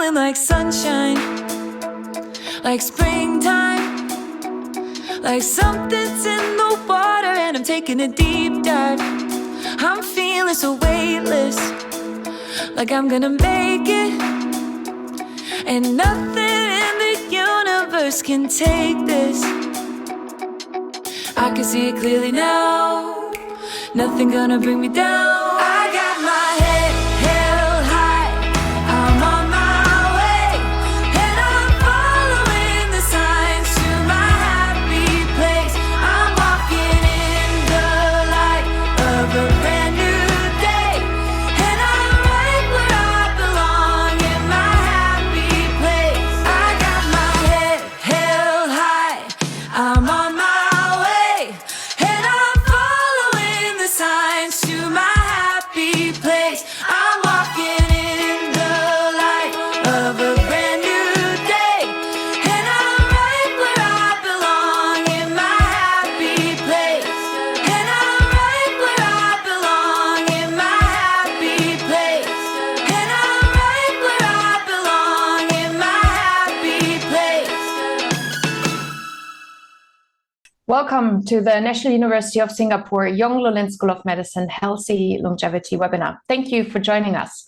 feeling like sunshine, like springtime, like something's in the water and I'm taking a deep dive. I'm feeling so weightless, like I'm gonna make it, and nothing in the universe can take this. I can see it clearly now, nothing gonna bring me down. I got my head held high, I'm on my way, and I'm following the signs to my happy place. I'm walking in the light of a brand new day, and I'm right where I belong in my happy place. I got my head held high, I'm on my way, and I'm following the signs to my happy place. I'm walking in the light of a brand new day, and I'm right where I belong in my happy place. And I'm right where I belong in my happy place. And I'm right where I belong in my happy place. Welcome to the National University of Singapore Yong Loo School of Medicine Healthy Longevity webinar. Thank you for joining us.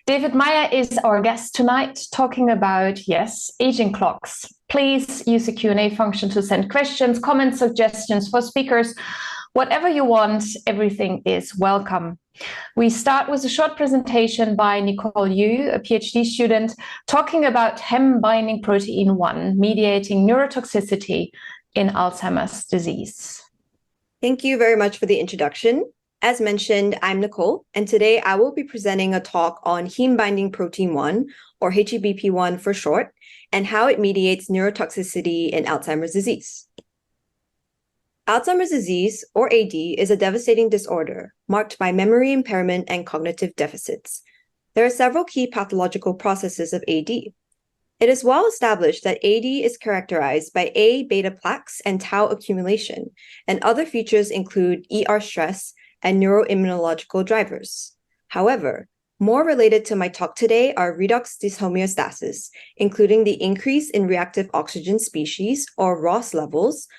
David Meyer is our guest tonight, talking about, yes, aging clocks. Please use the Q&A function to send questions, comments, suggestions for speakers. Whatever you want, everything is welcome. We start with a short presentation by Nicole Yu, a PhD student, talking about heme-binding protein 1 mediating neurotoxicity in Alzheimer's disease. Thank you very much for the introduction. As mentioned, I'm Nicole, and today I will be presenting a talk on heme-binding protein 1, or HEBP1 for short, and how it mediates neurotoxicity in Alzheimer's disease. Alzheimer's disease, or AD, is a devastating disorder marked by memory impairment and cognitive deficits. There are several key pathological processes of AD. It is well established that AD is characterized by A beta plaques and tau accumulation, and other features include ER stress and neuroimmunological drivers. However, more related to my talk today are redox dyshomeostasis, including the increase in reactive oxygen species, or ROS levels,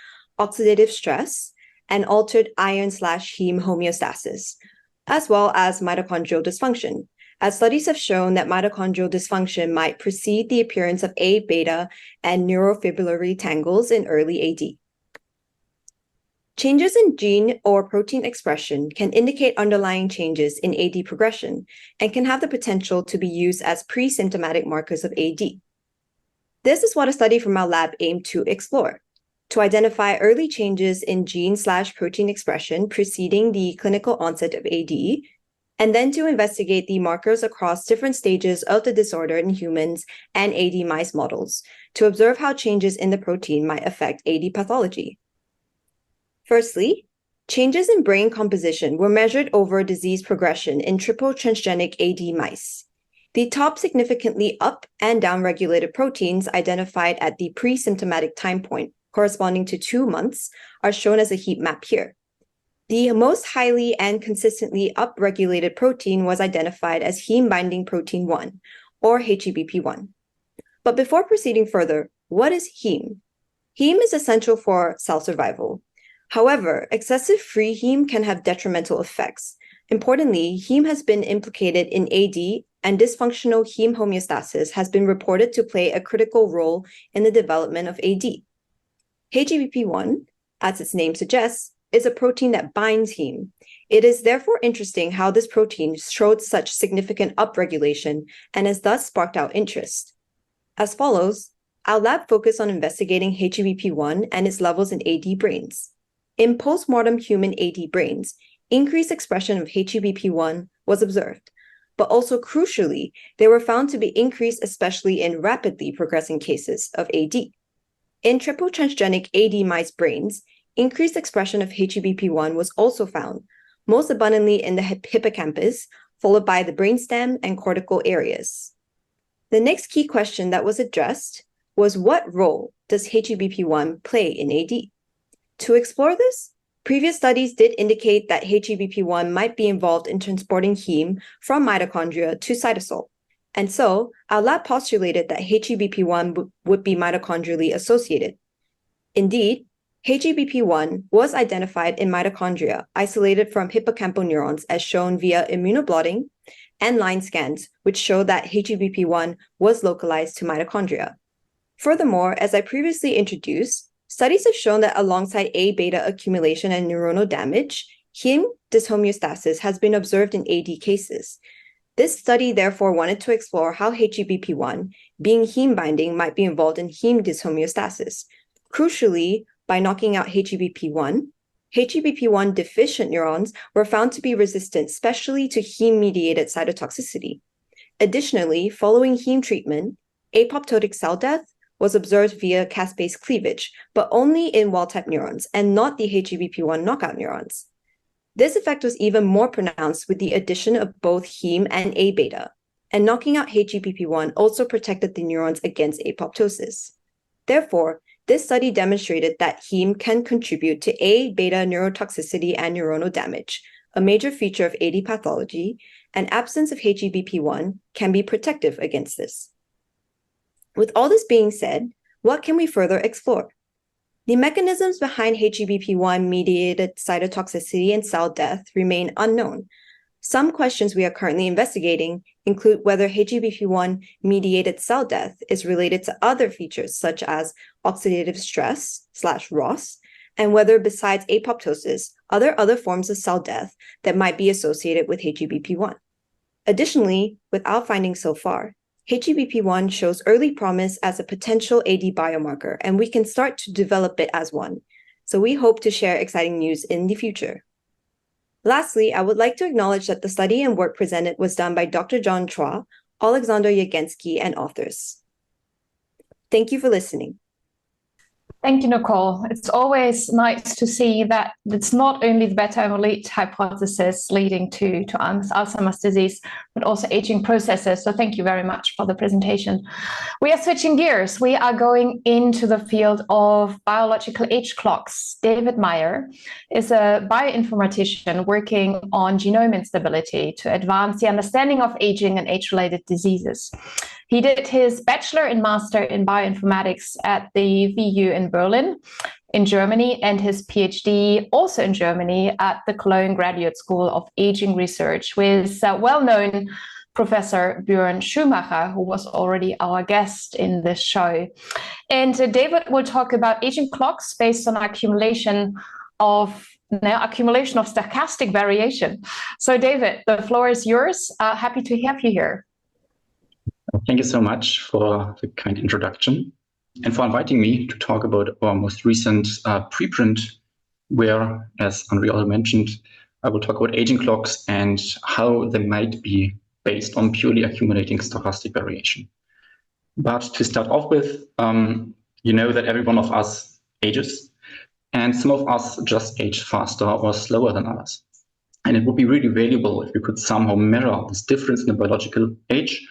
oxidative stress, and altered iron/heme homeostasis, as well as mitochondrial dysfunction, as studies have shown that mitochondrial dysfunction might precede the appearance of A beta and neurofibrillary tangles in early AD. Changes in gene or protein expression can indicate underlying changes in AD progression and can have the potential to be used as pre-symptomatic markers of AD. This is what a study from our lab aimed to explore: to identify early changes in gene/protein expression preceding the clinical onset of AD, and then to investigate the markers across different stages of the disorder in humans and AD mice models to observe how changes in the protein might affect AD pathology. Firstly, changes in brain composition were measured over disease progression in triple transgenic AD mice. The top significantly up and down regulated proteins identified at the pre-symptomatic time point, corresponding to 2 months, are shown as a heat map here. The most highly and consistently upregulated protein was identified as heme-binding protein 1, or HEBP1. But before proceeding further, what is heme? Heme is essential for cell survival. However, excessive free heme can have detrimental effects. Importantly, heme has been implicated in AD, and dysfunctional heme homeostasis has been reported to play a critical role in the development of AD. HEBP1, as its name suggests, is a protein that binds heme. It is therefore interesting how this protein showed such significant upregulation and has thus sparked our interest. As follows, our lab focused on investigating HEBP1 and its levels in AD brains. In postmortem human AD brains, increased expression of HEBP1 was observed, but also crucially, they were found to be increased especially in rapidly progressing cases of AD. In triple transgenic AD mice brains, increased expression of HEBP1 was also found, most abundantly in the hippocampus, followed by the brainstem and cortical areas. The next key question that was addressed was, what role does HEBP1 play in AD? To explore this, previous studies did indicate that HEBP1 might be involved in transporting heme from mitochondria to cytosol, And so, our lab postulated that HEBP1 would be mitochondrially associated. Indeed, HEBP1 was identified in mitochondria isolated from hippocampal neurons as shown via immunoblotting and line scans, which show that HEBP1 was localized to mitochondria. Furthermore, as I previously introduced, studies have shown that alongside A-beta accumulation and neuronal damage, heme dyshomeostasis has been observed in AD cases. This study therefore wanted to explore how HEBP1, being heme binding, might be involved in heme dyshomeostasis. Crucially, by knocking out HEBP1 deficient neurons were found to be resistant, especially to heme-mediated cytotoxicity. Additionally, following heme treatment, apoptotic cell death was observed via caspase cleavage, but only in wild-type neurons and not the HEBP1 knockout neurons. This effect was even more pronounced with the addition of both heme and A-beta, and knocking out HEBP1 also protected the neurons against apoptosis. Therefore, this study demonstrated that heme can contribute to A-beta neurotoxicity and neuronal damage, a major feature of AD pathology, and absence of HEBP1 can be protective against this. With all this being said, what can we further explore? The mechanisms behind HEBP1-mediated cytotoxicity and cell death remain unknown. Some questions we are currently investigating include whether HEBP1-mediated cell death is related to other features such as oxidative stress/ROS, and whether besides apoptosis, other forms of cell death that might be associated with HEBP1. Additionally, with our findings so far, HEBP1 shows early promise as a potential AD biomarker, and we can start to develop it as one. So we hope to share exciting news in the future. Lastly, I would like to acknowledge that the study and work presented was done by Dr. John Chua, Alexander Yagensky, and authors. Thank you for listening. Thank you, Nicole. It's always nice to see that it's not only the beta-amyloid hypothesis leading to Alzheimer's disease, but also aging processes. So thank you very much for the presentation. We are switching gears. We are going into the field of biological age clocks. David Meyer is a bioinformatician working on genome instability to advance the understanding of aging and age-related diseases. He did his bachelor and master in bioinformatics at the VU in Berlin, in Germany, and his PhD also in Germany at the Cologne Graduate School of Aging Research with well-known Professor Björn Schumacher, who was already our guest in this show. And David will talk about aging clocks based on accumulation of stochastic variation. So David, the floor is yours. Happy to have you here. Thank you so much for the kind introduction and for inviting me to talk about our most recent preprint, where, as Andrea mentioned, I will talk about aging clocks and how they might be based on purely accumulating stochastic variation. But to start off with, you know that every one of us ages, and some of us just age faster or slower than others. And it would be really valuable if we could somehow measure this difference in the biological age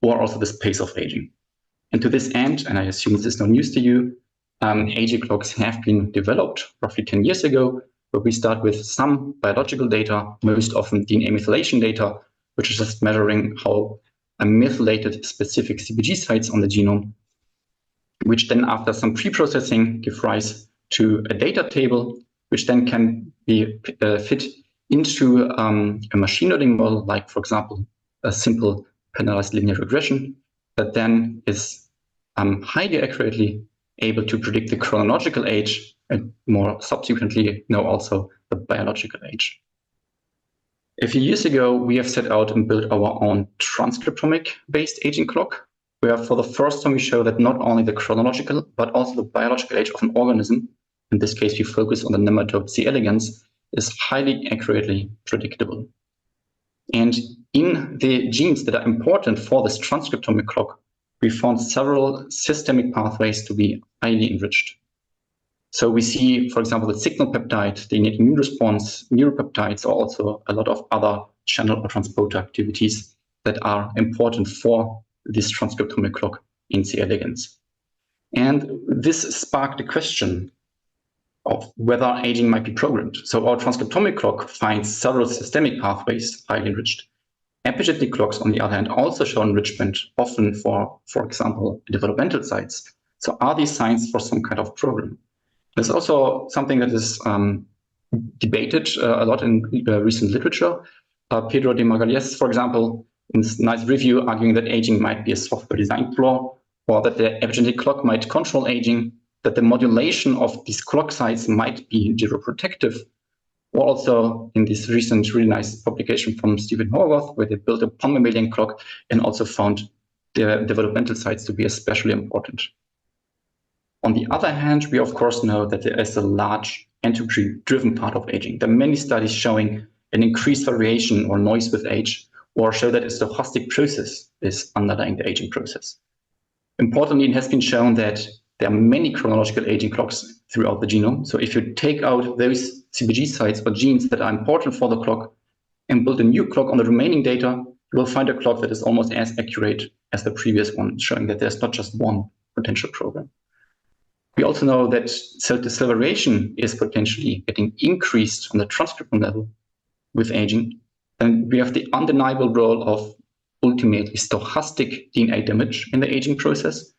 or also this pace of aging. And to this end, and I assume this is no news to you, aging clocks have been developed roughly 10 years ago, where we start with some biological data, most often DNA methylation data, which is just measuring how a methylated specific CpG sites on the genome, which then after some pre-processing give rise to a data table, which then can be fit into a machine learning model, like, for example, a simple penalized linear regression that then is highly accurately able to predict the chronological age and more subsequently know also the biological age. A few years ago, we have set out and built our own transcriptomic-based aging clock, where for the first time we show that not only the chronological, but also the biological age of an organism, in this case we focus on the nematode C. elegans, is highly accurately predictable. And in the genes that are important for this transcriptomic clock, we found several systemic pathways to be highly enriched. So we see, for example, the signal peptide, the innate immune response, neuropeptides, or also a lot of other channel or transporter activities that are important for this transcriptomic clock in C. elegans. And this sparked the question of whether aging might be programmed. So our transcriptomic clock finds several systemic pathways highly enriched. Epigenetic clocks, on the other hand, also show enrichment, often for example, developmental sites. So are these signs for some kind of program? There's also something that is debated a lot in recent literature. Pedro de Magalhães, for example, in this nice review, arguing that aging might be a software design flaw, or that the epigenetic clock might control aging, that the modulation of these clock sites might be geroprotective. Or also in this recent really nice publication from Stephen Horvath, where they built a palm mammalian clock and also found the developmental sites to be especially important. On the other hand, we of course know that there is a large entropy-driven part of aging. There are many studies showing an increased variation or noise with age, or show that a stochastic process is underlying the aging process. Importantly, it has been shown that there are many chronological aging clocks throughout the genome. So if you take out those CPG sites or genes that are important for the clock and build a new clock on the remaining data, you will find a clock that is almost as accurate as the previous one, showing that there's not just one potential program. We also know that cell-to-cell variation is potentially getting increased on the transcriptome level with aging. And we have the undeniable role of ultimately stochastic DNA damage in the aging process.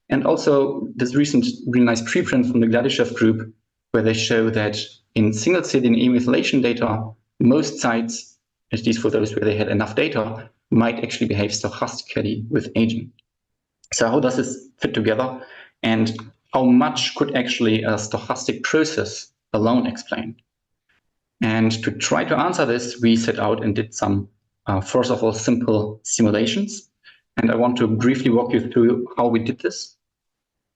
And also this recent really nice preprint from the Gladyshev group, where they show that in single-cell DNA methylation data, most sites, at least for those where they had enough data, might actually behave stochastically with aging. So how does this fit together? And how much could actually a stochastic process alone explain? And to try to answer this, we set out and did some, first of all, simple simulations. And I want to briefly walk you through how we did this.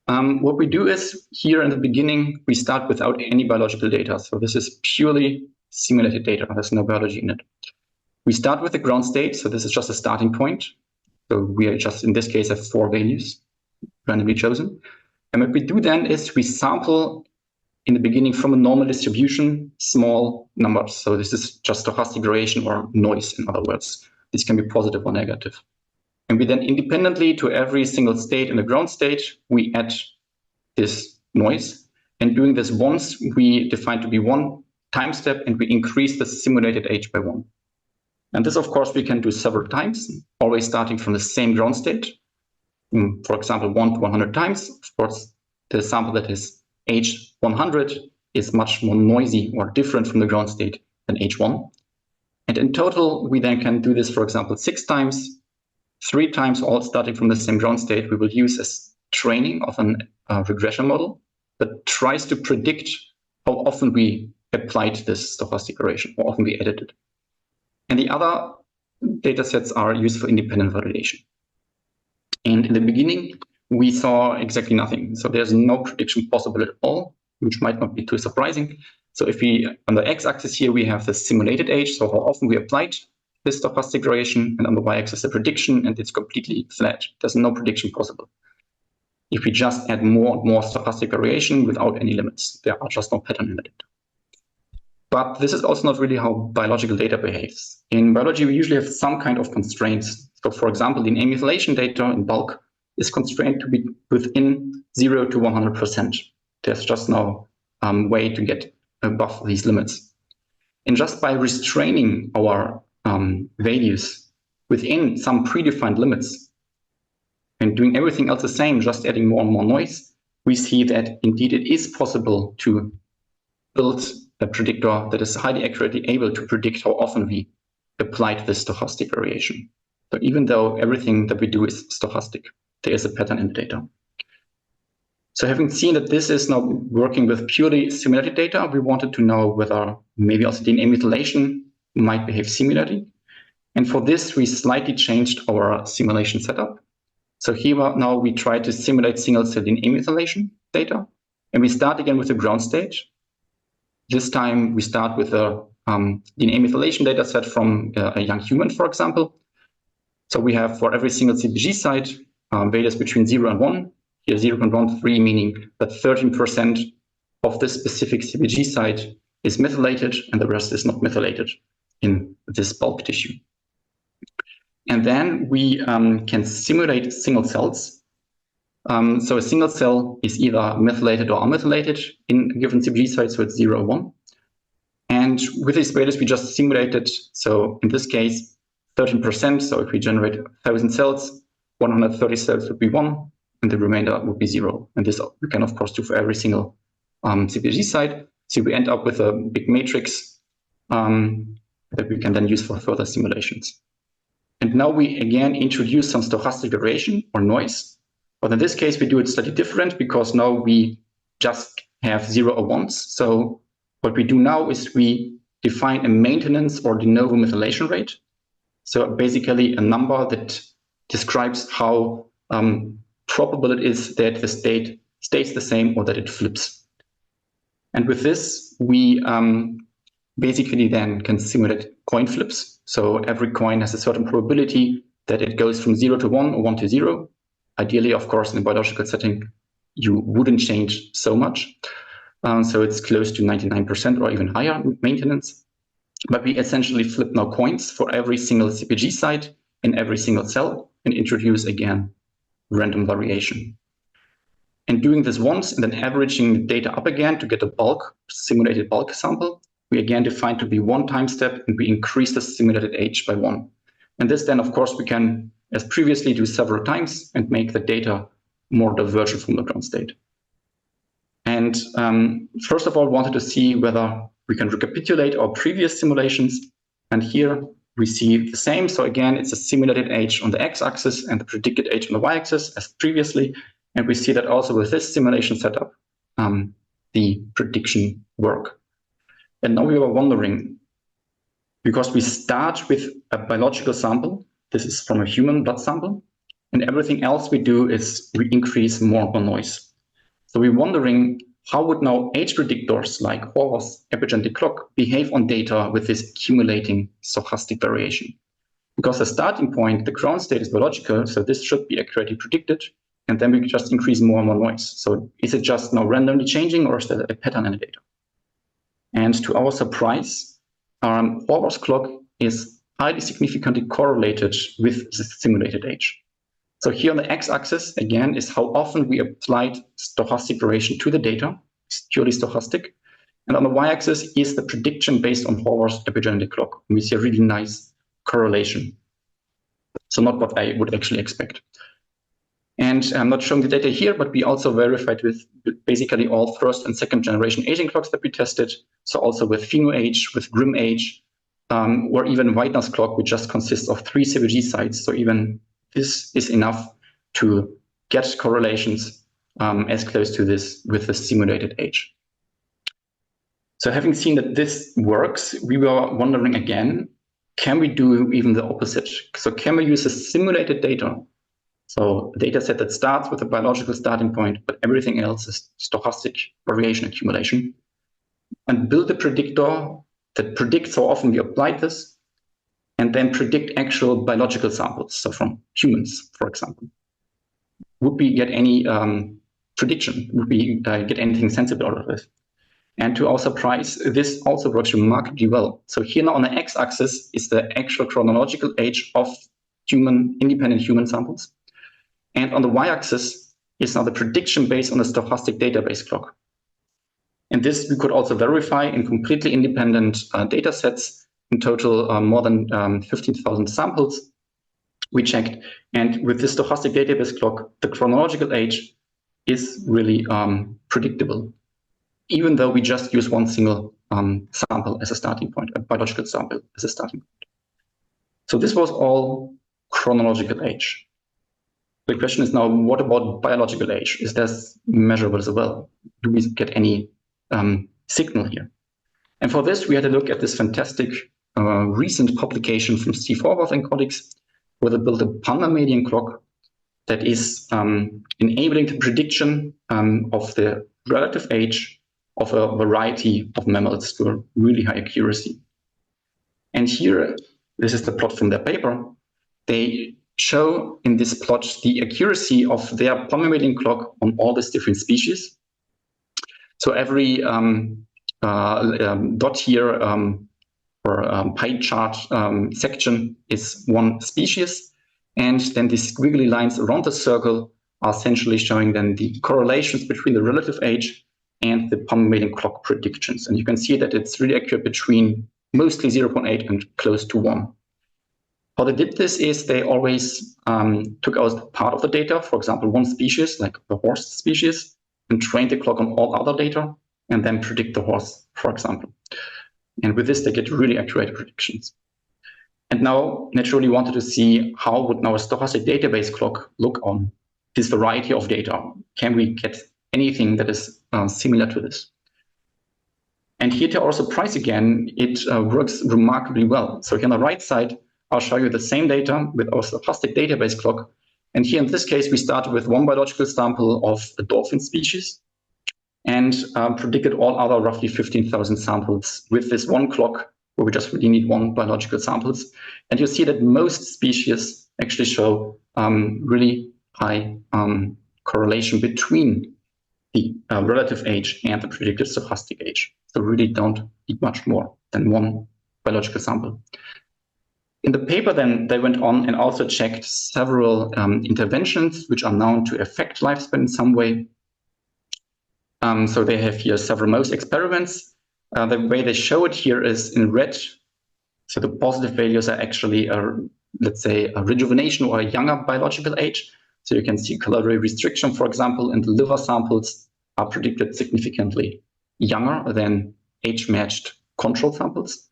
What we do is here in the beginning, we start without any biological data. So this is purely simulated data. There's no biology in it. We start with the ground state. So this is just a starting point. So we are just, in this case, have 4 values randomly chosen. And what we do then is we sample in the beginning from a normal distribution, small numbers. So this is just stochastic variation or noise, in other words. This can be positive or negative. And we then independently to every single state in the ground state, we add this noise. And doing this once, we define to be 1 time step, and we increase the simulated age by 1. And this, of course, we can do several times, always starting from the same ground state. For example, 1 to 100 times. Of course, the sample that is age 100 is much more noisy or different from the ground state than age 1. And in total, we then can do this, for example, 6 times. 3 times, all starting from the same ground state, we will use as training of a regression model that tries to predict how often we applied this stochastic variation, how often we added it. And the other data sets are used for independent validation. And in the beginning, we saw exactly nothing. So there's no prediction possible at all, which might not be too surprising. So if we, on the x-axis here, we have the simulated age, so how often we applied this stochastic variation, and on the y-axis the prediction, and it's completely flat. There's no prediction possible. If we just add more and more stochastic variation without any limits, there are just no pattern in the data. But this is also not really how biological data behaves. In biology, we usually have some kind of constraints. So for example, the DNA methylation data in bulk is constrained to be within 0 to 100%. There's just no way to get above these limits. And just by restraining our values within some predefined limits and doing everything else the same, just adding more and more noise, we see that indeed it is possible to build a predictor that is highly accurately able to predict how often we applied this stochastic variation. So even though everything that we do is stochastic, there is a pattern in the data. So having seen that this is now working with purely simulated data, we wanted to know whether maybe also DNA methylation might behave similarly. And for this, we slightly changed our simulation setup. So here now we try to simulate single-cell DNA methylation data. And we start again with the ground state. This time we start with a DNA methylation data set from a young human, for example. So we have for every single CpG site, values between 0 and 1. Here 0.13, meaning that 13% of this specific CpG site is methylated and the rest is not methylated in this bulk tissue. And then we can simulate single cells. So a single cell is either methylated or unmethylated in a given CpG site, so it's 0 or 1. And with these values, we just simulated, so in this case, 13%. So if we generate 1,000 cells, 130 cells would be 1, and the remainder would be 0. And this we can, of course, do for every single CpG site. So we end up with a big matrix that we can then use for further simulations. And now we again introduce some stochastic variation or noise. But in this case, we do it slightly different because now we just have 0 or 1s. So what we do now is we define a maintenance or de novo methylation rate. So basically a number that describes how probable it is that the state stays the same or that it flips. And with this, we basically then can simulate coin flips. So every coin has a certain probability that it goes from 0 to 1 or 1 to 0. Ideally, of course, in a biological setting, you wouldn't change so much. So it's close to 99% or even higher maintenance. But we essentially flip now coins for every single CpG site in every single cell and introduce again random variation. And doing this once and then averaging the data up again to get a bulk, simulated bulk sample, we again define to be one time step and we increase the simulated age by 1. And this then, of course, we can, as previously, do several times and make the data more divergent from the ground state. And first of all, wanted to see whether we can recapitulate our previous simulations. And here we see the same. So again, it's a simulated age on the x-axis and the predicted age on the y-axis as previously. And we see that also with this simulation setup, the prediction work. And now we were wondering, because we start with a biological sample, this is from a human blood sample, and everything else we do is we increase more and more noise. So we're wondering, how would now age predictors like Horvath's epigenetic clock behave on data with this accumulating stochastic variation? Because the starting point, the ground state is biological, so this should be accurately predicted, and then we just increase more and more noise. So is it just now randomly changing, or is there a pattern in the data? And to our surprise, Horvath's clock is highly significantly correlated with the simulated age. So here on the x-axis, again, is how often we applied stochastic variation to the data. It's purely stochastic. And on the y-axis is the prediction based on Horvath's epigenetic clock. And we see a really nice correlation. So not what I would actually expect. And I'm not showing the data here, but we also verified with basically all first and second generation aging clocks that we tested. So also with PhenoAge, with GrimAge, or even Whitener's clock, which just consists of 3 CpG sites. So even this is enough to get correlations as close to this with the simulated age. So having seen that this works, we were wondering again, can we do even the opposite? So can we use a simulated data? So a data set that starts with a biological starting point, but everything else is stochastic variation accumulation, and build a predictor that predicts how often we applied this, and then predict actual biological samples, so from humans, for example. Would we get any prediction? Would we get anything sensible out of this? And to our surprise, this also works remarkably well. So here now on the x-axis is the actual chronological age of independent human samples. And on the y-axis is now the prediction based on the stochastic database clock. And this we could also verify in completely independent data sets. In total, more than 15,000 samples we checked. And with this stochastic database clock, the chronological age is really predictable, even though we just use one single sample as a starting point, a biological sample as a starting point. So this was all chronological age. The question is now, what about biological age? Is this measurable as well? Do we get any signal here? And for this, we had a look at this fantastic recent publication from Steve Horvath and colleagues, where they built a pan-mammalian clock that is enabling the prediction of the relative age of a variety of mammals to a really high accuracy. And here, this is the plot from their paper. They show in this plot the accuracy of their pan-mammalian clock on all these different species. So every dot here or pie chart section is one species. And then the squiggly lines around the circle are essentially showing then the correlations between the relative age and the pan-mammalian clock predictions. And you can see that it's really accurate between mostly 0.8 and close to 1. How they did this is they always took out part of the data, for example, one species, like the horse species, and trained the clock on all other data, and then predict the horse, for example. And with this, they get really accurate predictions. And now, naturally, wanted to see how would now a stochastic database clock look on this variety of data. Can we get anything that is similar to this? And here, to our surprise again, it works remarkably well. So here on the right side, I'll show you the same data with our stochastic database clock. And here in this case, we started with one biological sample of a dolphin species and predicted all other roughly 15,000 samples with this one clock, where we just really need one biological samples. And you see that most species actually show really high correlation between the relative age and the predicted stochastic age. So really don't need much more than one biological sample. In the paper, then, they went on and also checked several interventions which are known to affect lifespan in some way. So they have here several mouse experiments. The way they show it here is in red. So the positive values are actually, let's say, a rejuvenation or a younger biological age. So you can see calorie restriction, for example, and the liver samples are predicted significantly younger than age-matched control samples.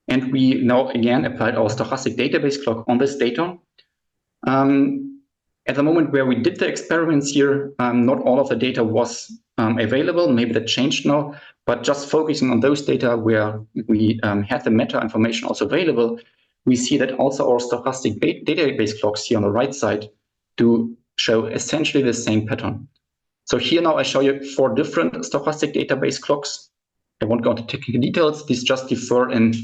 And we now again applied our stochastic database clock on this data. At the moment where we did the experiments here, not all of the data was available. Maybe that changed now, but just focusing on those data where we had the meta information also available, we see that also our stochastic database clocks here on the right side do show essentially the same pattern. So here now I show you 4 different stochastic database clocks. I won't go into technical details. These just differ in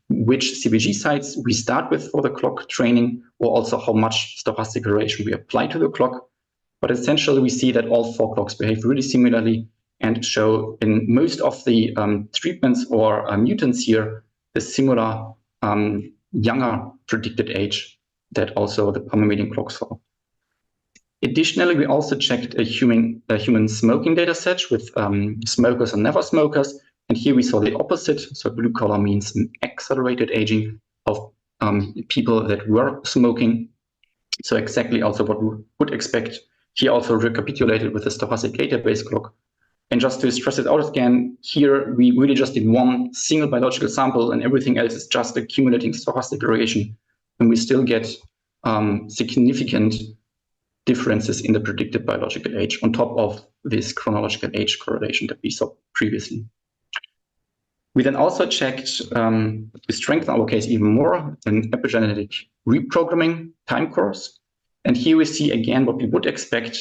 which CBG sites we start with for the clock training, or also how much stochastic correlation we apply to the clock. But essentially, we see that all 4 clocks behave really similarly and show in most of the treatments or mutants here the similar younger predicted age that also the palmar-median clocks saw. Additionally, we also checked a human smoking data set with smokers and never smokers. And here we saw the opposite. So blue color means an accelerated aging of people that were smoking. So exactly also what we would expect. Here also recapitulated with the stochastic database clock. And just to stress it out again, here we really just did one single biological sample and everything else is just accumulating stochastic variation. And we still get significant differences in the predicted biological age on top of this chronological age correlation that we saw previously. We then also checked, to strengthen our case even more, an epigenetic reprogramming time course. And here we see again what we would expect,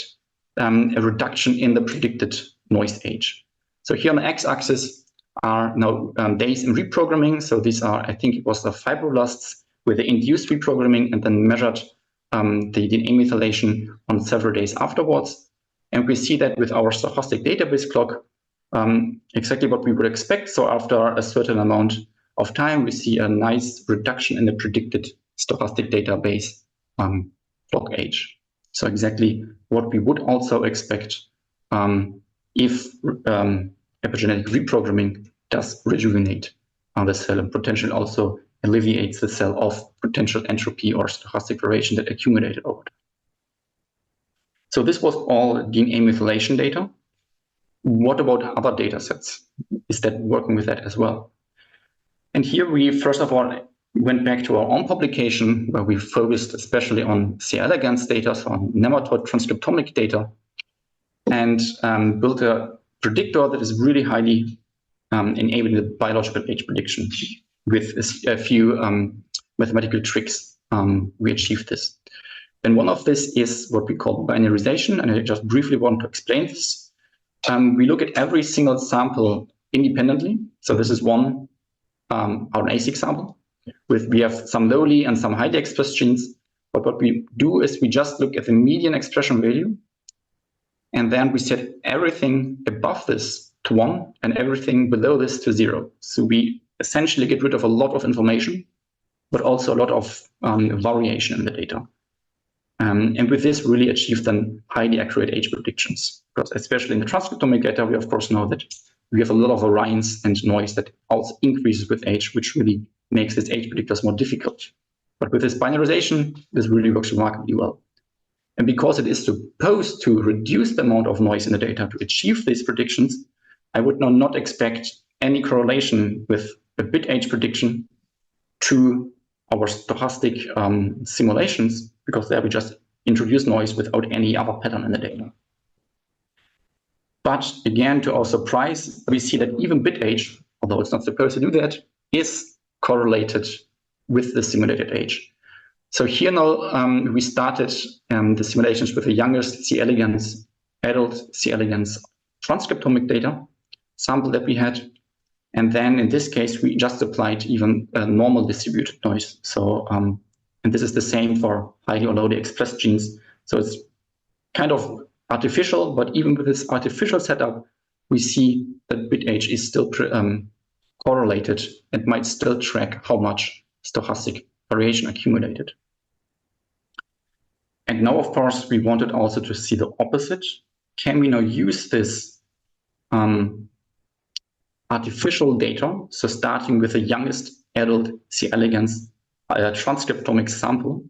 a reduction in the predicted noise age. So here on the x-axis are now days in reprogramming. So these are, I think it was the fibroblasts with the induced reprogramming and then measured the DNA methylation on several days afterwards. And we see that with our stochastic database clock, exactly what we would expect. So after a certain amount of time, we see a nice reduction in the predicted stochastic database clock age. So exactly what we would also expect if epigenetic reprogramming does rejuvenate the cell and potentially also alleviates the cell of potential entropy or stochastic variation that accumulated over time. So this was all DNA methylation data. What about other data sets? Is that working with that as well? And here we, first of all, went back to our own publication where we focused especially on C. elegans data, so on nematode transcriptomic data, and built a predictor that is really highly enabling the biological age prediction. With a few mathematical tricks, we achieved this. And one of this is what we call binarization, and I just briefly want to explain this. We look at every single sample independently. So this is one RNA-seq sample. We have some lowly and some highly expressed genes. But what we do is we just look at the median expression value, and then we set everything above this to 1 and everything below this to 0. So we essentially get rid of a lot of information, but also a lot of variation in the data. And with this, really achieve then highly accurate age predictions. Because especially in the transcriptomic data, we of course know that we have a lot of variance and noise that also increases with age, which really makes these age predictors more difficult. But with this binarization, this really works remarkably well. And because it is supposed to reduce the amount of noise in the data to achieve these predictions, I would now not expect any correlation with a bit age prediction to our stochastic simulations, because there we just introduce noise without any other pattern in the data. But again, to our surprise, we see that even bit age, although it's not supposed to do that, is correlated with the simulated age. So here now we started the simulations with the youngest C. elegans, adult C. elegans transcriptomic data sample that we had. And then in this case, we just applied even a normal distributed noise. So, and this is the same for highly or lowly expressed genes. So it's kind of artificial, but even with this artificial setup, we see that bit age is still correlated and might still track how much stochastic variation accumulated. And now, of course, we wanted also to see the opposite. Can we now use this artificial data, so starting with the youngest adult C. elegans transcriptomic sample,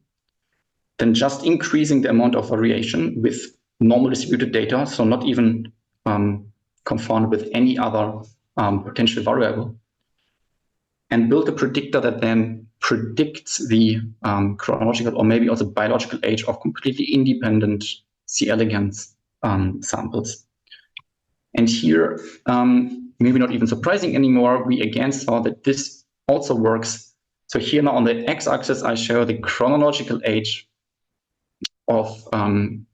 then just increasing the amount of variation with normal distributed data, so not even confounded with any other potential variable, and build a predictor that then predicts the chronological or maybe also biological age of completely independent C. elegans samples. And here, maybe not even surprising anymore, we again saw that this also works. So here now on the x-axis, I show the chronological age of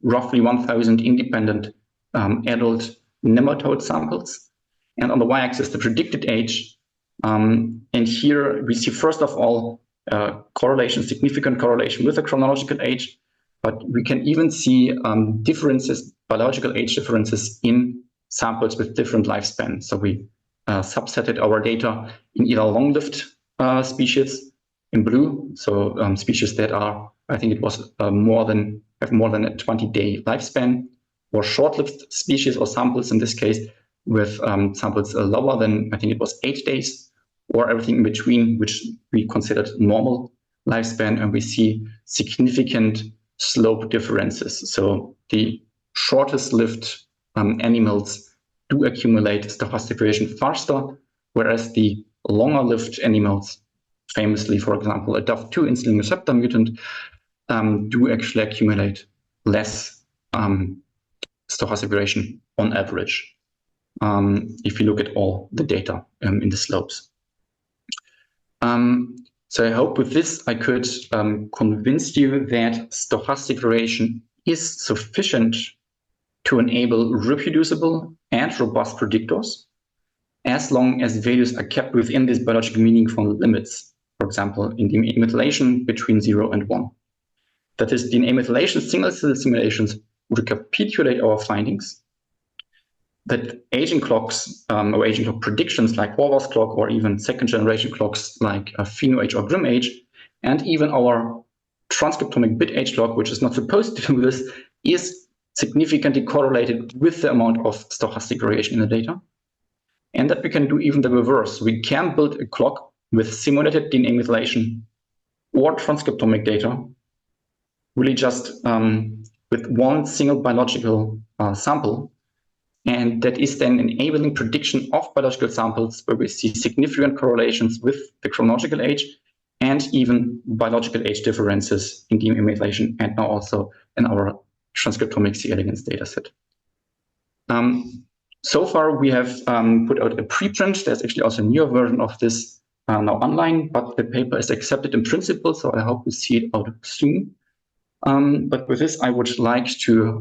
roughly 1,000 independent adult nematode samples. And on the y-axis, the predicted age. And here we see, first of all, correlation, significant correlation with the chronological age, but we can even see differences, biological age differences in samples with different lifespan. So we subsetted our data in either long-lived species in blue, so species that are, I think it was have more than a 20-day lifespan, or short-lived species or samples in this case with samples lower than, I think it was 8 days, or everything in between, which we considered normal lifespan, and we see significant slope differences. So the shortest lived animals do accumulate stochastic variation faster, whereas the longer lived animals, famously, for example, a DAF2 insulin receptor mutant, do actually accumulate less stochastic variation on average, if you look at all the data in the slopes. So I hope with this I could convince you that stochastic variation is sufficient to enable reproducible and robust predictors, as long as values are kept within these biologically meaningful limits, for example, in DNA methylation between 0 and 1. That is, DNA methylation single-cell simulations recapitulate our findings, that aging clocks or aging clock predictions like Horvath's clock, or even second-generation clocks like PhenoAge or GrimAge, and even our transcriptomic bit age clock, which is not supposed to do this, is significantly correlated with the amount of stochastic variation in the data. And that we can do even the reverse. We can build a clock with simulated DNA methylation or transcriptomic data, really just with one single biological sample. And that is then enabling prediction of biological samples where we see significant correlations with the chronological age and even biological age differences in DNA methylation, and now also in our transcriptomic C. elegans dataset. So far, we have put out a preprint. There's actually also a newer version of this now online, but the paper is accepted in principle, so I hope we see it out soon. But with this, I would like to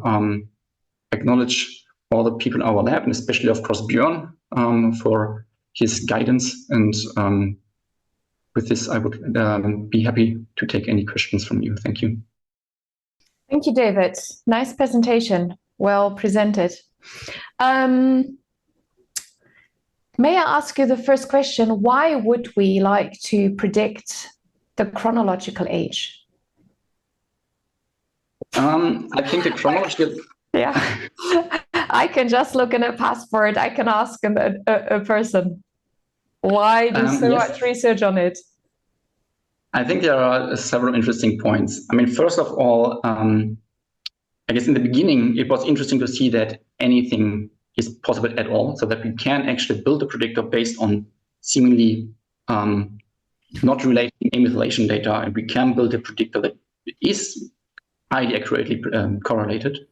acknowledge all the people in our lab, and especially, of course, Björn for his guidance. And with this, I would be happy to take any questions from you. Thank you. Thank you, David. Nice presentation. Well presented. May I ask you the first question? Why would we like to predict the chronological age? I think the chronological... Yeah, I can just look in a passport. I can ask a person. Why do so much research on it? I think there are several interesting points. I mean, first of all, I guess in the beginning, it was interesting to see that anything is possible at all, so that we can actually build a predictor based on seemingly not related amethylation data, and we can build a predictor that is highly accurately correlated.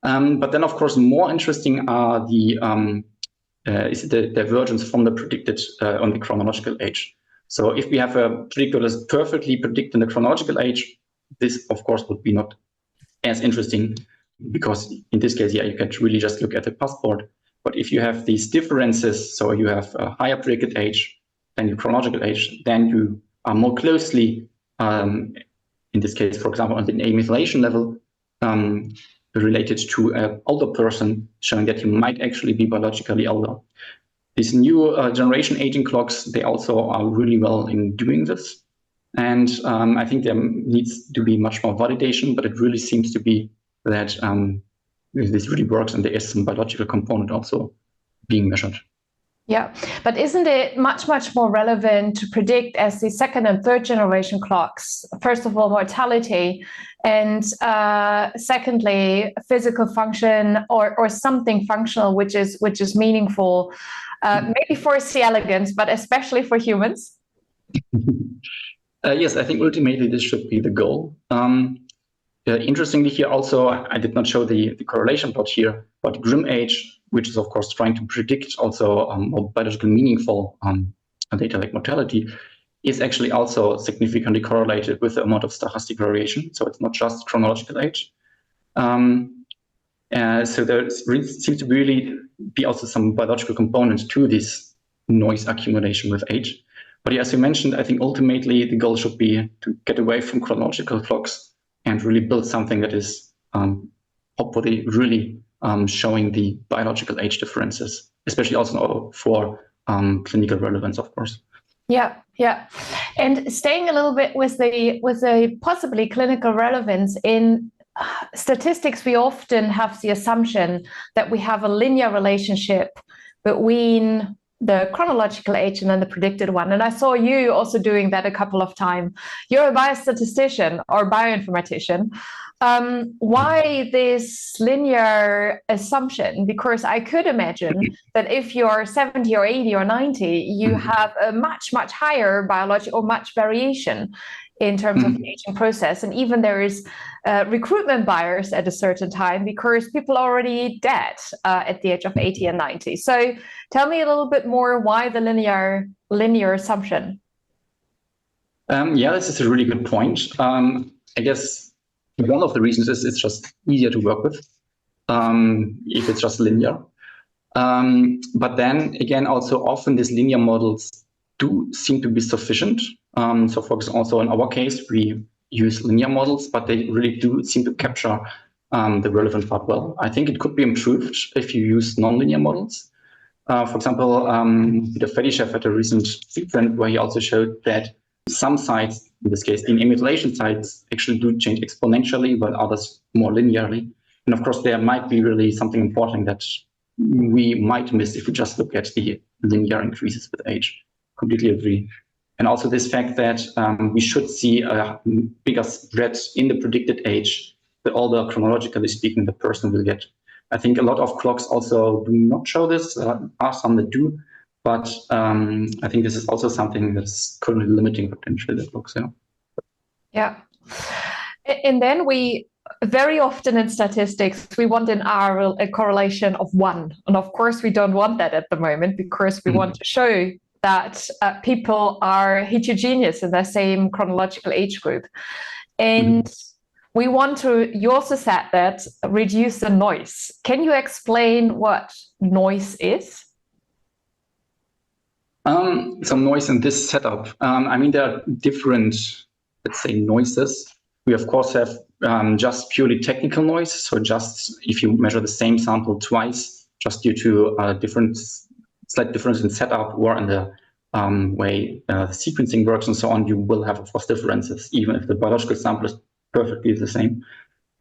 But then, of course, more interesting are is the divergence from the predicted on the chronological age. So if we have a predictor that is perfectly predicted in the chronological age, this, of course, would be not as interesting, because in this case, yeah, you can really just look at the passport. But if you have these differences, so you have a higher predicted age than your chronological age, then you are more closely, in this case, for example, on the amethylation level, related to an older person, showing that you might actually be biologically older. These new generation aging clocks, they also are really well in doing this. And I think there needs to be much more validation, but it really seems to be that this really works, and there is some biological component also being measured. Yeah, but isn't it much more relevant to predict as the second and third generation clocks, first of all, mortality, and secondly, physical function or something functional which is meaningful, maybe for C. elegans, but especially for humans? Yes, I think ultimately this should be the goal. Interestingly here also, I did not show the correlation plot here, but Grim age, which is of course trying to predict also more biologically meaningful data like mortality, is actually also significantly correlated with the amount of stochastic variation. So it's not just chronological age. So there seems to really be also some biological components to this noise accumulation with age. But yeah, as you mentioned, I think ultimately the goal should be to get away from chronological clocks and really build something that is hopefully really showing the biological age differences, especially also for clinical relevance, of course. Yeah. And staying a little bit with the possibly clinical relevance in statistics, we often have the assumption that we have a linear relationship between the chronological age and then the predicted one. And I saw you also doing that a couple of times. You're a biostatistician or bioinformatician. Why this linear assumption? Because I could imagine that if you're 70 or 80 or 90, you have a much higher biological or much variation in terms of the aging process. And even there is recruitment bias at a certain time because people are already dead at the age of 80 and 90. So tell me a little bit more why the linear assumption. Yeah, this is a really good point. I guess one of the reasons is it's just easier to work with if it's just linear. But then again, also often these linear models do seem to be sufficient. So for example, also in our case, we use linear models, but they really do seem to capture the relevant part well. I think it could be improved if you use nonlinear models. For example, Peter Fedishev had a recent preprint where he also showed that some sites, in this case, the amethylation sites, actually do change exponentially, but others more linearly. And of course, there might be really something important that we might miss if we just look at the linear increases with age. Completely agree. And also this fact that we should see a bigger spread in the predicted age, the older, chronologically speaking, the person will get. I think a lot of clocks also do not show this. There are some that do, but I think this is also something that's currently limiting potentially the clocks. Yeah. And then we very often in statistics, we want in R a correlation of 1. And of course, we don't want that at the moment because we want to show that people are heterogeneous in the same chronological age group. And we want to, you also said that, reduce the noise. Can you explain what noise is? Some noise in this setup. I mean, there are different, let's say, noises. We, of course, have just purely technical noise. So just if you measure the same sample twice, just due to slight difference in setup or in the way the sequencing works and so on, you will have, of course, differences, even if the biological sample is perfectly the same.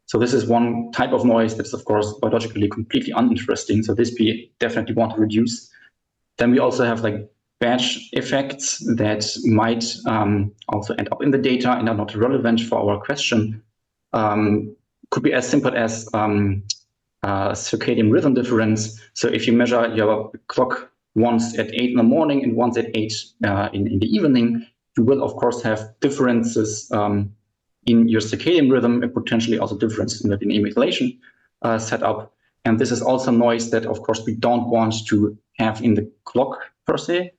So this is one type of noise that's, of course, biologically completely uninteresting. So this we definitely want to reduce. Then we also have like batch effects that might also end up in the data and are not relevant for our question could be as simple as circadian rhythm difference. So if you measure your clock once at 8 in the morning and once at 8 in the evening, you will of course have differences in your circadian rhythm and potentially also differences in the DNA methylation setup. And this is also noise that of course we don't want to have in the clock per se,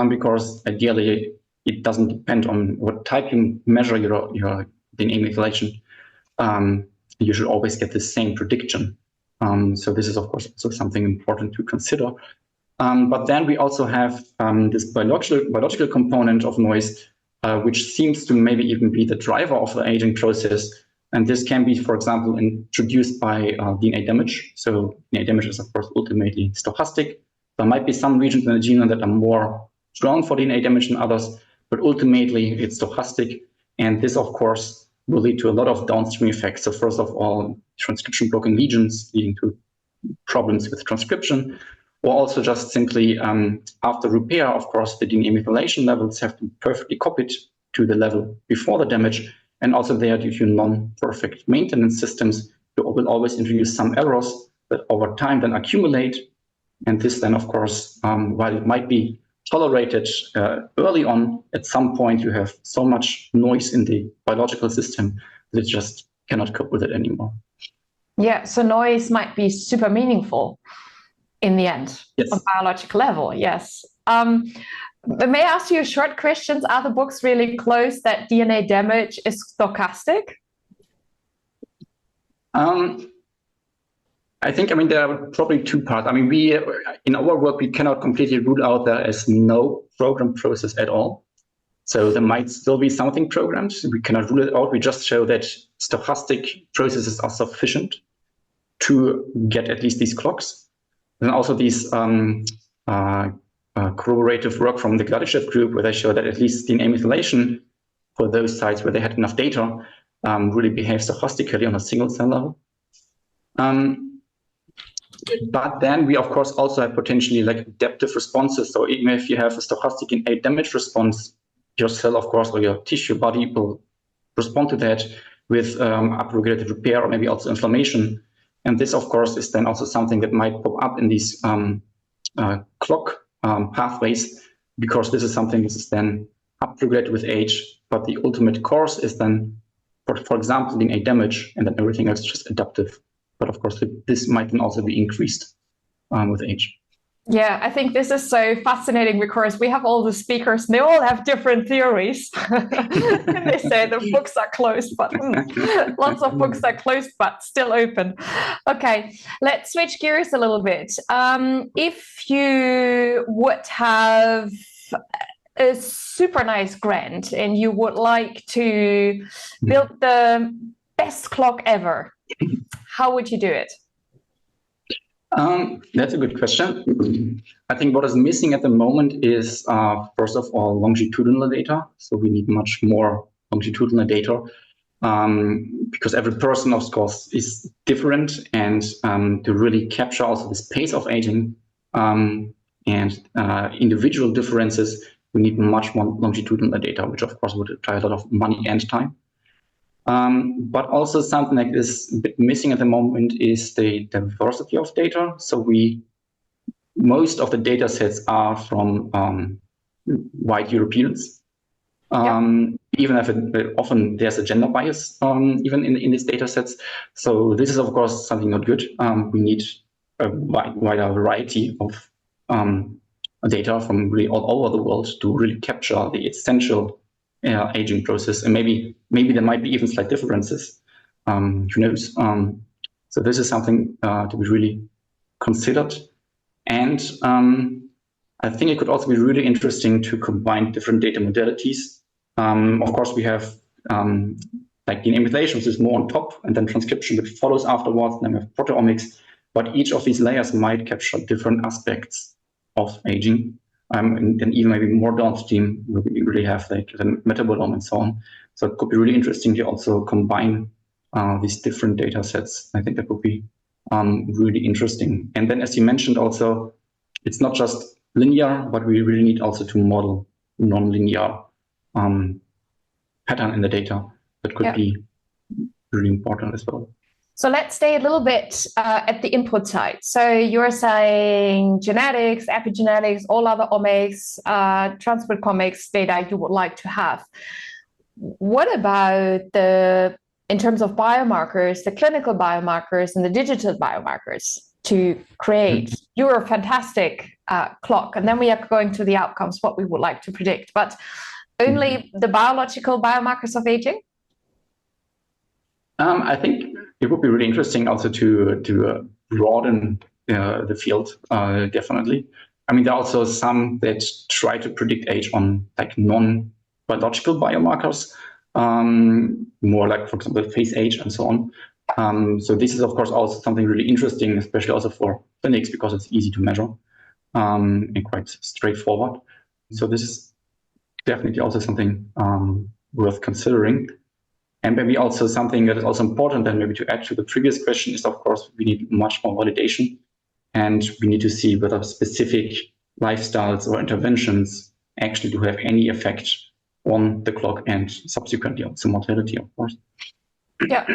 because ideally it doesn't depend on what type you measure your DNA methylation. You should always get the same prediction. So this is of course also something important to consider. But then we also have this biological component of noise, which seems to maybe even be the driver of the aging process. And this can be, for example, introduced by DNA damage. So DNA damage is, of course, ultimately stochastic. There might be some regions in the genome that are more strong for DNA damage than others, but ultimately it's stochastic. And this, of course, will lead to a lot of downstream effects. So first of all, transcription blocking lesions leading to problems with transcription, or also just simply after repair, of course, the DNA methylation levels have to be perfectly copied to the level before the damage. And also there, due to non-perfect maintenance systems, you will always introduce some errors that over time then accumulate. And this then, of course, while it might be tolerated early on, at some point you have so much noise in the biological system that it just cannot cope with it anymore. Yeah, so noise might be super meaningful in the end, yes, on biological level, yes. But may I ask you a short question? Are the books really close that DNA damage is stochastic? I think, there are probably two parts. We, in our work, we cannot completely rule out there as no program process at all. So there might still be something programmed. We cannot rule it out. We just show that stochastic processes are sufficient to get at least these clocks. And also these corroborative work from the Gladyshev group, where they show that at least DNA methylation for those sites where they had enough data really behaves stochastically on a single cell level. But then we, of course, also have potentially adaptive responses. So even if you have a stochastic innate damage response, your cell, of course, or your tissue body will respond to that with upregulated repair or maybe also inflammation. And this, of course, is then also something that might pop up in these clock pathways, because this is something that is then upregulated with age, but the ultimate course is then, for example, DNA damage, and then everything else is just adaptive. But of course, this might then also be increased with age. Yeah, I think this is so fascinating because we have all the speakers and they all have different theories. And they say the books are closed, but lots of books are closed, but still open. Okay, let's switch gears a little bit. If you would have a super nice grant and you would like to build the best clock ever, how would you do it? That's a good question. I think what is missing at the moment is, first of all, longitudinal data. So we need much more longitudinal data because every person, of course, is different, and to really capture also this pace of aging and individual differences, we need much more longitudinal data, which of course would require a lot of money and time. But also something like this a bit missing at the moment is the diversity of data. So most of the data sets are from white Europeans. Even if often there's a gender bias even in these data sets. So this is of course something not good. We need a wider variety of data from really all over the world to really capture the essential aging process, and maybe there might be even slight differences. Who knows? So this is something to be really considered, and I think it could also be really interesting to combine different data modalities. Of course, we have like DNA methylation, which is more on top, and then transcription, which follows afterwards. And then we have proteomics, but each of these layers might capture different aspects of aging. And then even maybe more downstream, we really have like the metabolome and so on. So it could be really interesting to also combine these different data sets. I think that would be really interesting. And then, as you mentioned, also, it's not just linear, but we really need also to model non-linear pattern in the data. That could be really important as well. So let's stay a little bit at the input side. So you're saying genetics, epigenetics, all other omics, transcriptomics data you would like to have. What about in terms of biomarkers, the clinical biomarkers and the digital biomarkers to create your fantastic clock? And then we are going to the outcomes, what we would like to predict, but only the biological biomarkers of aging? I think it would be really interesting also to broaden the field, definitely. I mean, there are also some that try to predict age on like non-biological biomarkers, more like, for example, face age and so on. So this is, of course, also something really interesting, especially also for clinics, because it's easy to measure and quite straightforward. So this is definitely also something worth considering. And maybe also something that is also important, and maybe to add to the previous question, is, of course, we need much more validation, and we need to see whether specific lifestyles or interventions actually do have any effect on the clock and subsequently also mortality, of course. Yeah.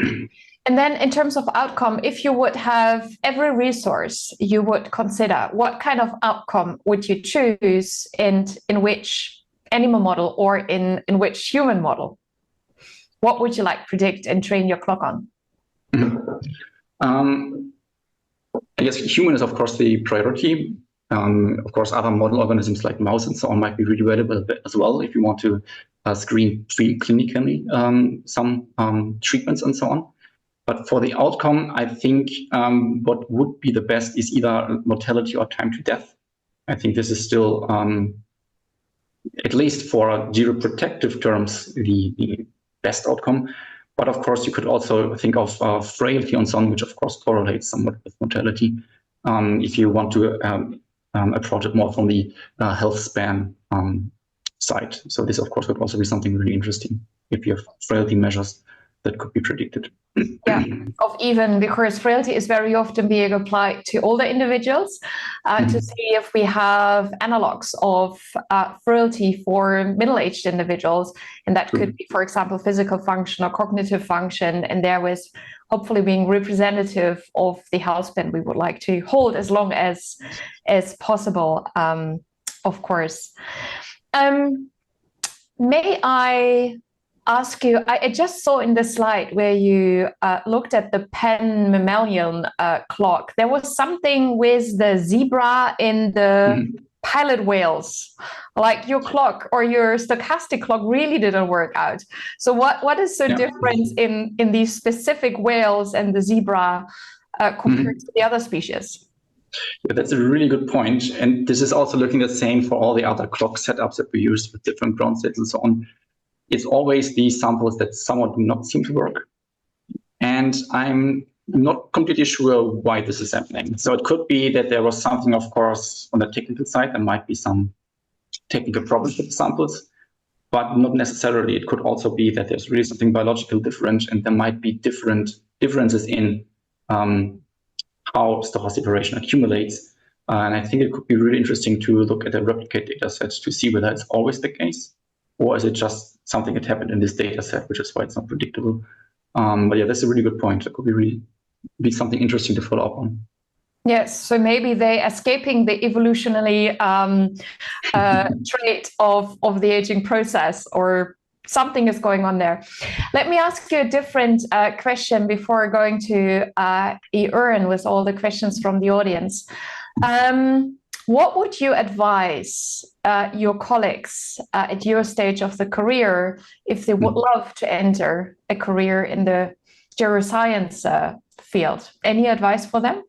And then in terms of outcome, if you would have every resource you would consider, what kind of outcome would you choose, and in which animal model or in which human model? What would you like predict and train your clock on? I guess human is, of course, the priority. Of course, other model organisms like mouse and so on might be really valuable as well if you want to screen clinically some treatments and so on. But for the outcome, I think what would be the best is either mortality or time to death. I think this is still, at least for geroprotective terms, the best outcome. But of course, you could also think of frailty and so on, which of course correlates somewhat with mortality. If you want to approach it more from the health span side. So this, of course, would also be something really interesting if you have frailty measures that could be predicted. Yeah, because frailty is very often being applied to older individuals to see if we have analogs of frailty for middle-aged individuals. And that could be, for example, physical function or cognitive function, and there was hopefully being representative of the health span we would like to hold as long as possible, of course. May I ask you, I just saw in the slide where you looked at the Penn mammalian clock, there was something with the zebra in the pilot whales, like your clock or your stochastic clock really didn't work out. So what is the difference in these specific whales and the zebra compared to the other species? Yeah, that's a really good point. And this is also looking the same for all the other clock setups that we use with different ground states and so on. It's always these samples that somewhat do not seem to work. And I'm not completely sure why this is happening. So it could be that there was something, of course, on the technical side. There might be some technical problems with the samples, but not necessarily. It could also be that there's really something biological different, and there might be differences in how stochastic variation accumulates. And I think it could be really interesting to look at the replicate data sets to see whether it's always the case, or is it just something that happened in this data set, which is why it's not predictable. But yeah, that's a really good point. It could be something interesting to follow up on. Yes, so maybe they escaping the evolutionary trait of the aging process, or something is going on there. Let me ask you a different question before going to Erin with all the questions from the audience. What would you advise your colleagues at your stage of the career if they would love to enter a career in the neuroscience field? Any advice for them?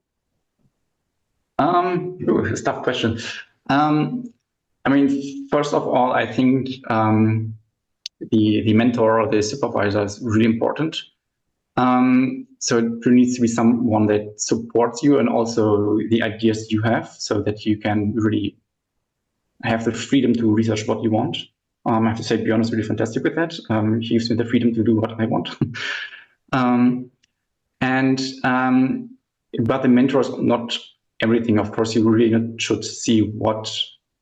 It's a tough question. I mean, first of all, I think the mentor or the supervisor is really important. So there needs to be someone that supports you and also the ideas you have, so that you can really have the freedom to research what you want. I have to say, Björn is really fantastic with that. He gives me the freedom to do what I want. But the mentor is not everything. Of course, you really should see what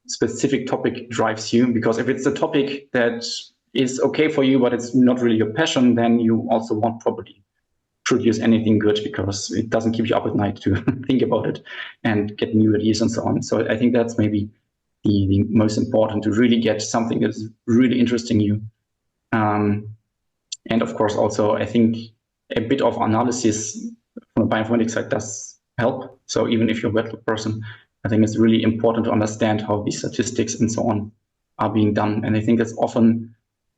specific topic drives you, because if it's a topic that is okay for you, but it's not really your passion, then you also won't probably produce anything good, because it doesn't keep you up at night to think about it and get new ideas and so on. So I think that's maybe the most important, to really get something that's really interesting you. And of course, also, I think a bit of analysis from the bioinformatics side does help. So even if you're a wet lab person, I think it's really important to understand how these statistics and so on are being done. And I think that's often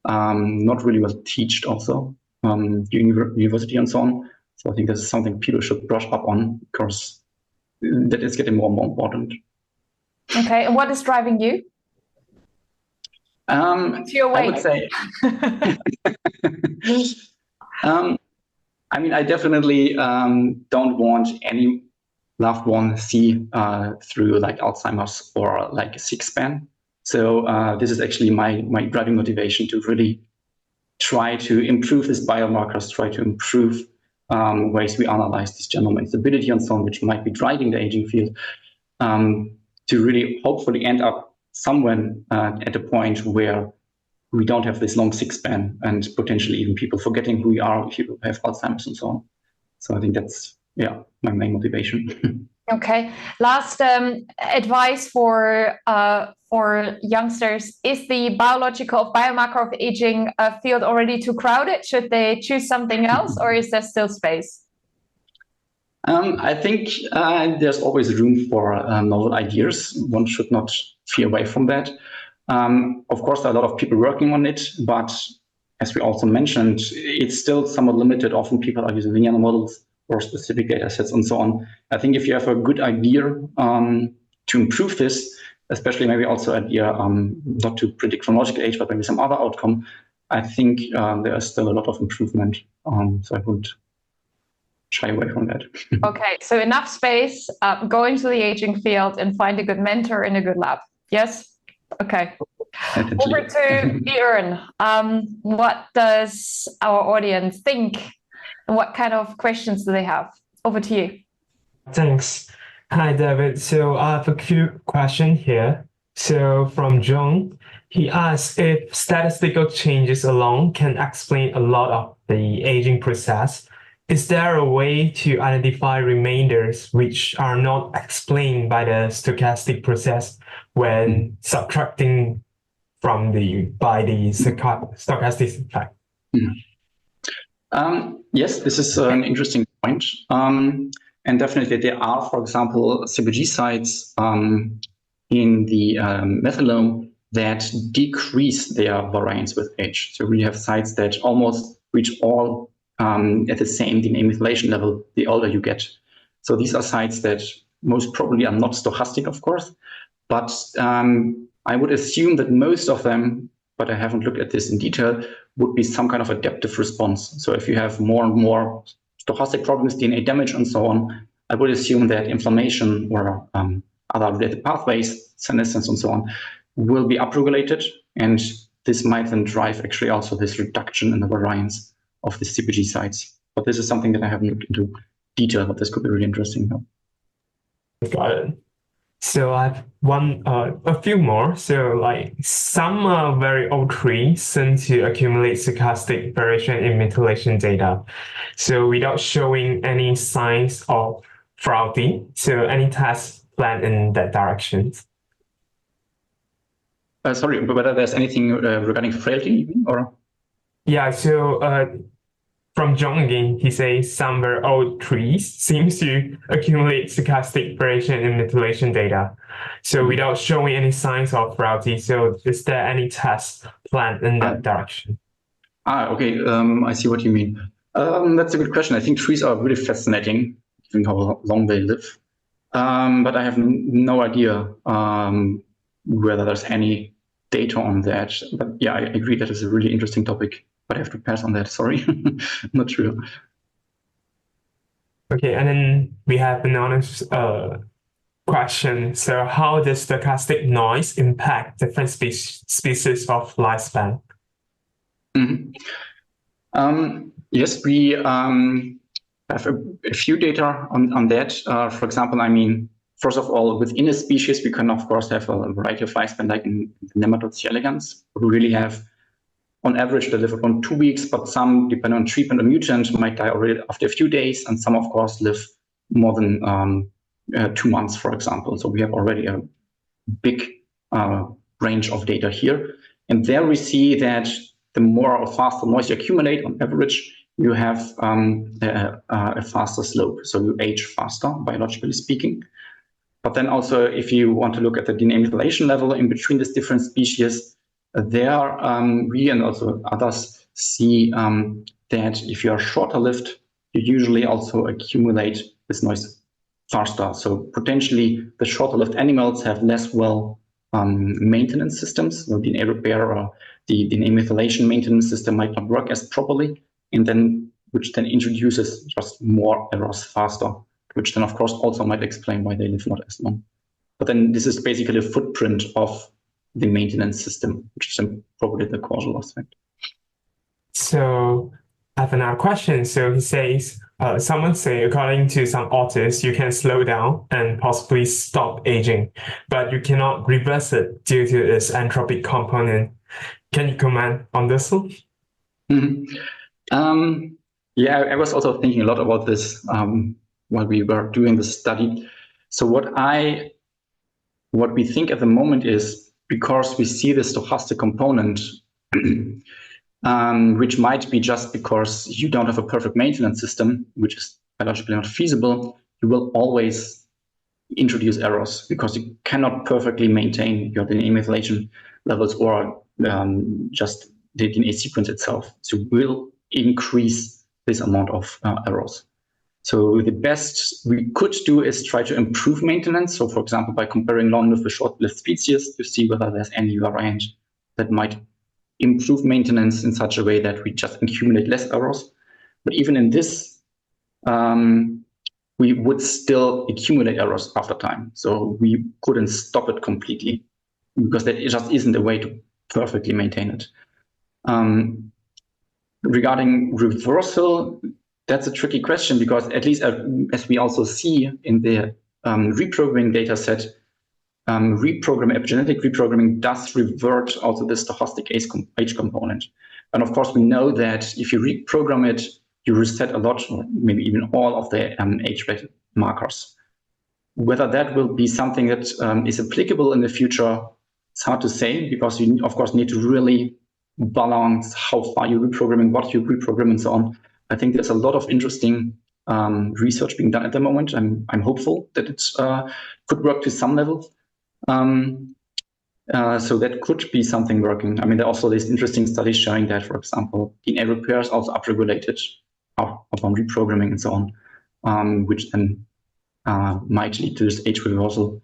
not really well taught also university and so on. So I think this is something people should brush up on, because that is getting more and more important. Okay, and what is driving you? What's your way? I would say, I mean, I definitely don't want any loved one see through like Alzheimer's or like a sick span. So this is actually my driving motivation, to really try to improve these biomarkers, try to improve ways we analyze this genome instability and so on, which might be driving the aging field, to really hopefully end up somewhere at a point where we don't have this long sick span, and potentially even people forgetting who we are if you have Alzheimer's and so on. So I think that's, yeah, my main motivation. Okay. Last advice for youngsters: is the biological biomarker of aging field already too crowded? Should they choose something else, or is there still space? I think there's always room for novel ideas. One should not fear away from that. Of course, there are a lot of people working on it, but as we also mentioned, it's still somewhat limited. Often people are using linear models or specific data sets and so on. I think if you have a good idea to improve this, especially maybe also idea not to predict chronological age, but maybe some other outcome, I think there is still a lot of improvement. So I wouldn't shy away from that. Okay, so enough space, go into the aging field and find a good mentor in a good lab. Yes? Okay. Over to Björn. What does our audience think? And what kind of questions do they have? Over to you. Thanks. Hi, David. So I have a quick question here. So from John, he asks if statistical changes alone can explain a lot of the aging process. Is there a way to identify remainders which are not explained by the stochastic process when subtracting from the stochastic effect? Yes, this is an interesting point. And definitely there are, for example, CpG sites in the methylome that decrease their variance with age. So we have sites that almost reach all at the same DNA methylation level the older you get. So these are sites that most probably are not stochastic, of course, but I would assume that most of them, but I haven't looked at this in detail, would be some kind of adaptive response. So if you have more and more stochastic problems, DNA damage and so on, I would assume that inflammation or other related pathways, senescence and so on, will be upregulated. And this might then drive actually also this reduction in the variance of the CpG sites. But this is something that I haven't looked into detail, but this could be really interesting. Got it. So I have a few more. So like some very old trees seem to accumulate stochastic variation in methylation data. So without showing any signs of frailty, so any tests planned in that direction? Sorry, but whether there's anything regarding frailty, or? Yeah, so from John again, he says some very old trees seems to accumulate stochastic variation in methylation data. So without showing any signs of frailty, so is there any test planned in that direction? Okay, I see what you mean. That's a good question. I think trees are really fascinating, given how long they live. But I have no idea whether there's any data on that. But yeah, I agree that is a really interesting topic, but I have to pass on that, sorry. I'm not sure. Okay, and then we have another question. So how does stochastic noise impact different species of lifespan? Yes, we have a few data on that. For example, I mean, first of all, within a species, we can, of course, have a variety of lifespan, like in the nematodes C. elegans, who really have, on average, they live around 2 weeks, but some, depending on treatment or mutant, might die already after a few days, and some, of course, live more than 2 months, for example. So we have already a big range of data here. And there we see that the more or faster noise you accumulate, on average, you have a faster slope. So you age faster, biologically speaking. But then also, if you want to look at the DNA methylation level in between these different species, there we and also others see that if you are shorter lived, you usually also accumulate this noise faster. So potentially the shorter lived animals have less well maintenance systems. So DNA repair or the DNA methylation maintenance system might not work as properly, and then which then introduces just more errors faster, which then of course also might explain why they live not as long. But then this is basically a footprint of the maintenance system, which is probably the causal aspect. So I have another question. So he says, someone say, according to some authors, you can slow down and possibly stop aging, but you cannot reverse it due to this entropic component. Can you comment on this one? Yeah, I was also thinking a lot about this while we were doing the study. So what we think at the moment is, because we see the stochastic component, which might be just because you don't have a perfect maintenance system, which is biologically not feasible, you will always introduce errors because you cannot perfectly maintain your DNA methylation levels or just the DNA sequence itself. So you will increase this amount of errors. So the best we could do is try to improve maintenance. So for example, by comparing long-lived with short-lived species to see whether there's any variant that might improve maintenance in such a way that we just accumulate less errors. But even in this, we would still accumulate errors after time. So we couldn't stop it completely because that just isn't a way to perfectly maintain it. Regarding reversal, that's a tricky question because at least as we also see in the reprogramming data set, epigenetic reprogramming does revert also the stochastic age component. And of course, we know that if you reprogram it, you reset a lot, or maybe even all of the age-related markers. Whether that will be something that is applicable in the future, it's hard to say because you, of course, need to really balance how far you're reprogramming, what you reprogram, and so on. I think there's a lot of interesting research being done at the moment. I'm hopeful that it could work to some level. So that could be something working. I mean, there are also these interesting studies showing that, for example, DNA repair is also upregulated upon reprogramming and so on, which then might lead to this age reversal.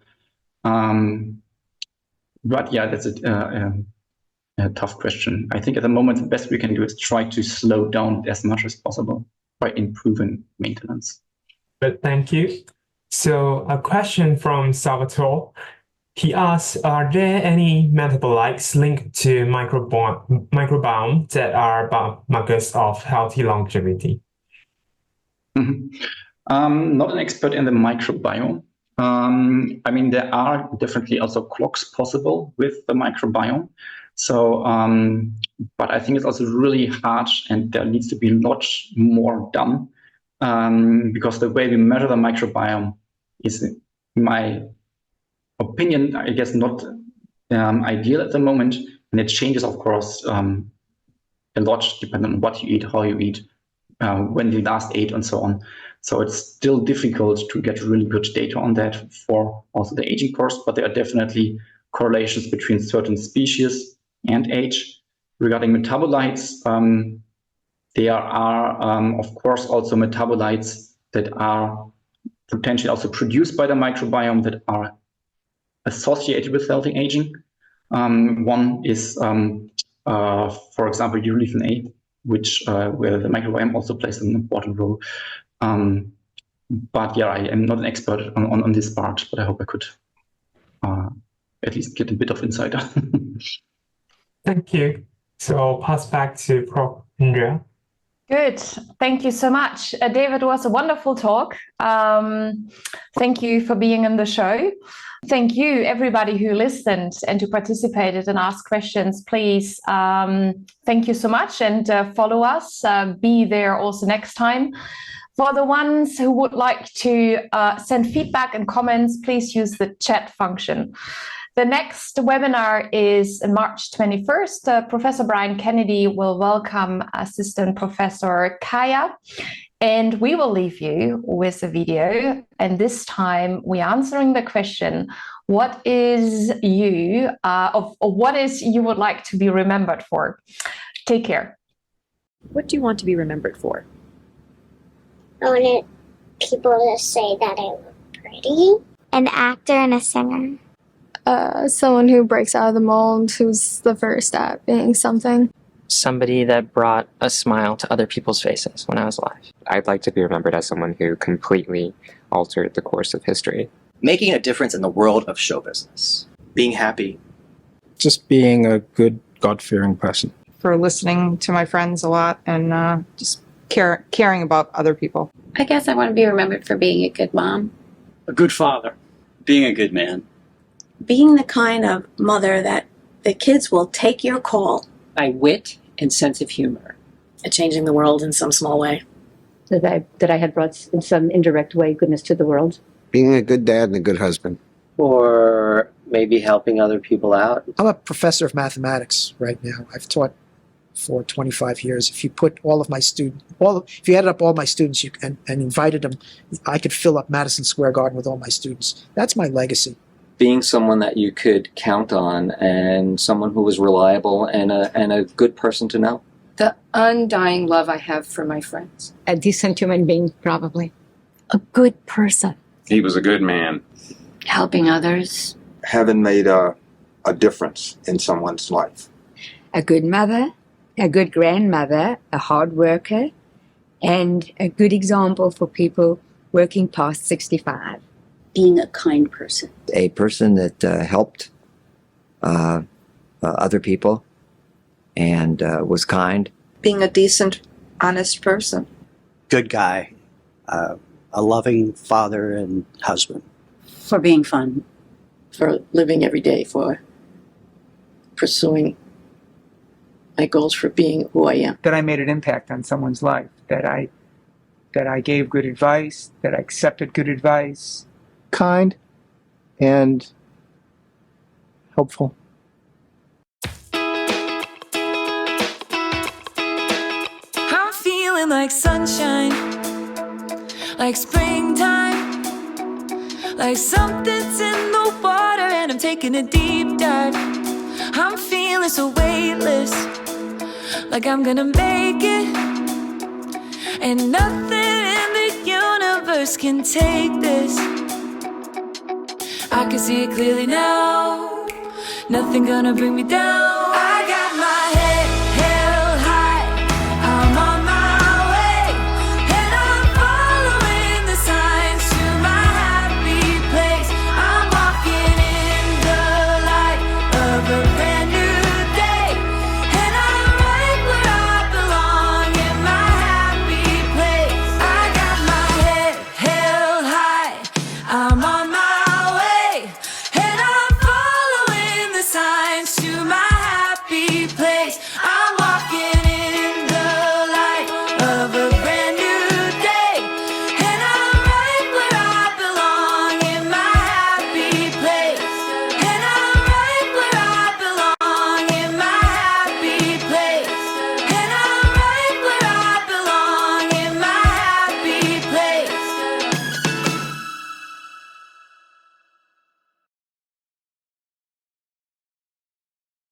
But yeah, that's a tough question. I think at the moment, the best we can do is try to slow down as much as possible by improving maintenance. But thank you. So a question from Salvatore. He asks, are there any metabolites linked to microbiome that are markers of healthy longevity? Not an expert in the microbiome. I mean, there are definitely also clocks possible with the microbiome. So, but I think it's also really hard and there needs to be a lot more done because the way we measure the microbiome is, in my opinion, I guess not ideal at the moment. And it changes, of course, a lot depending on what you eat, how you eat, when you last ate and so on. So it's still difficult to get really good data on that for also the aging course, but there are definitely correlations between certain species and age. Regarding metabolites, there are, of course, also metabolites that are potentially also produced by the microbiome that are associated with healthy aging. One is, for example, urolithin A, which where the microbiome also plays an important role. But yeah, I am not an expert on this part, but I hope I could at least get a bit of insight. Thank you. So I'll pass back to Prof. Andrea. Good. Thank you so much. David, it was a wonderful talk. Thank you for being in the show. Thank you, everybody who listened and who participated and asked questions. Please, thank you so much, and follow us. Be there also next time. For the ones who would like to send feedback and comments, please use the chat function. The next webinar is March 21st. Professor Brian Kennedy will welcome Assistant Professor Kaya, and we will leave you with a video. And this time we're answering the question, what is you would like to be remembered for? Take care. What do you want to be remembered for? I wanted people to say that I look pretty. An actor and a singer. Someone who breaks out of the mold, who's the first at being something. Somebody that brought a smile to other people's faces when I was alive. I'd like to be remembered as someone who completely altered the course of history. Making a difference in the world of show business. Being happy. Just being a good, God-fearing person. For listening to my friends a lot and just caring about other people. I guess I want to be remembered for being a good mom. A good father. Being a good man. Being the kind of mother that the kids will take your call. By wit and sense of humor. Changing the world in some small way. That I had brought in some indirect way goodness to the world. Being a good dad and a good husband. Or maybe helping other people out. I'm a professor of mathematics right now. I've taught for 25 years. If you put all of my students, if you added up all my students and invited them, I could fill up Madison Square Garden with all my students. That's my legacy. Being someone that you could count on and someone who was reliable and a good person to know. The undying love I have for my friends. A decent human being, probably. A good person. He was a good man. Helping others. Having made a difference in someone's life. A good mother, a good grandmother, a hard worker, and a good example for people working past 65. Being a kind person. A person that helped other people and was kind. Being a decent, honest person. Good guy. A loving father and husband. For being fun. For living every day, for pursuing my goals, for being who I am. That I made an impact on someone's life. That I gave good advice. That I accepted good advice. Kind and helpful. I'm feeling like sunshine, like springtime, like something's in the water and I'm taking a deep dive. I'm feeling so weightless, like I'm gonna make it, and nothing in the universe can take this. I can see it clearly now, nothing gonna bring me down.